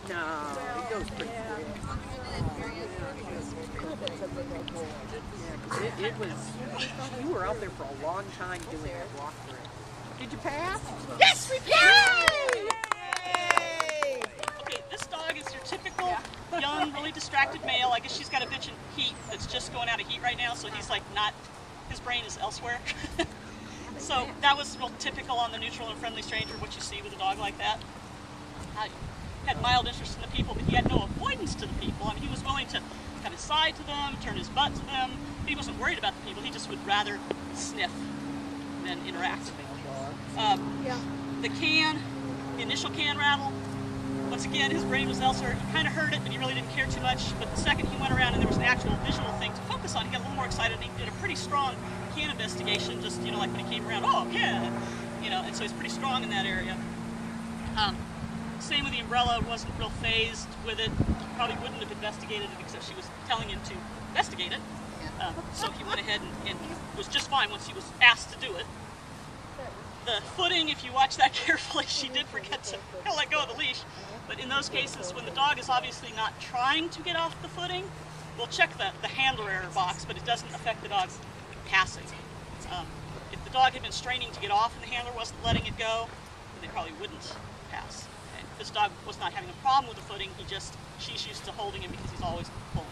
No, he goes pretty quick. Yeah, it was, you were out there for a long time doing that walkthrough. Did you pass? Yes, we passed! Yay! Okay, this dog is your typical young, really distracted male. I guess she's got a bitch in heat that's just going out of heat right now, so he's like not, his brain is elsewhere. So that was real typical on the neutral and friendly stranger, what you see with a dog like that. Had mild interest in the people, but he had no avoidance to the people. I mean, he was willing to kind of side to them, turn his butt to them. He wasn't worried about the people. He just would rather sniff than interact. The initial can rattle, once again, his brain was elsewhere. He kind of heard it, but he really didn't care too much. But the second he went around and there was an actual visual thing to focus on, he got a little more excited. He did a pretty strong can investigation, just, like when he came around, oh, can, and so he's pretty strong in that area. Same with the umbrella, wasn't real phased with it. Probably wouldn't have investigated it except she was telling him to investigate it. So he went ahead and was just fine once he was asked to do it. The footing, if you watch that carefully, she did forget to let go of the leash. But in those cases, when the dog is obviously not trying to get off the footing, we'll check the handler error box, but it doesn't affect the dog's passing. If the dog had been straining to get off and the handler wasn't letting it go, then they probably wouldn't pass. Okay? This dog was not having a problem with the footing, she's used to holding him because he's always pulling.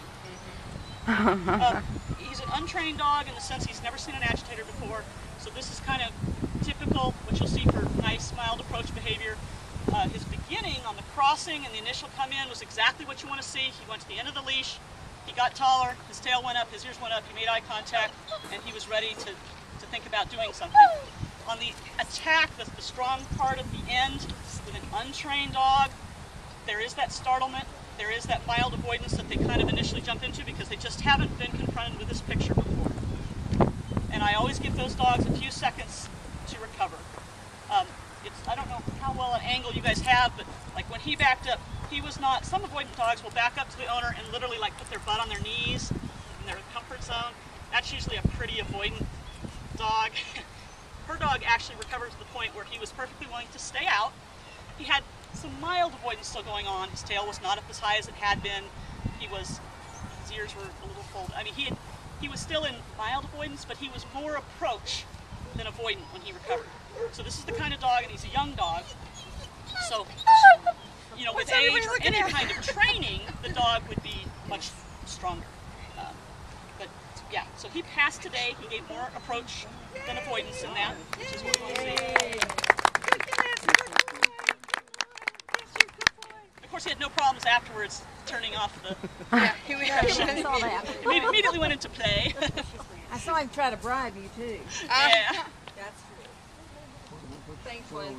He's an untrained dog in the sense he's never seen an agitator before, so this is kind of typical, what you'll see for nice, mild approach behavior. His beginning on the crossing and the initial come in was exactly what you want to see. He went to the end of the leash, he got taller, his tail went up, his ears went up, he made eye contact, and he was ready to think about doing something. On the attack, the strong part at the end, with an untrained dog, there is that startlement, there is that mild avoidance that they kind of initially jump into because they just haven't been confronted with this picture before. And I always give those dogs a few seconds to recover. I don't know how well an angle you guys have, but like when he backed up, he was not, some avoidant dogs will back up to the owner and literally like put their butt on their knees in their comfort zone. That's usually a pretty avoidant dog. Her dog actually recovered to the point where he was perfectly willing to stay out. He had some mild avoidance still going on. His tail was not up as high as it had been. His ears were a little folded. I mean, he was still in mild avoidance, but he was more approach than avoidant when he recovered. So this is the kind of dog, and he's a young dog. So, with age or any kind of training, the dog would be much stronger. But yeah, so he passed today. He gave more approach than avoidance in that, which is what we want to see. Of course, he had no problems afterwards turning off the. Yeah, I saw that. He immediately went into play. I saw him try to bribe you too. Yeah. That's true. Thanks, Lynn.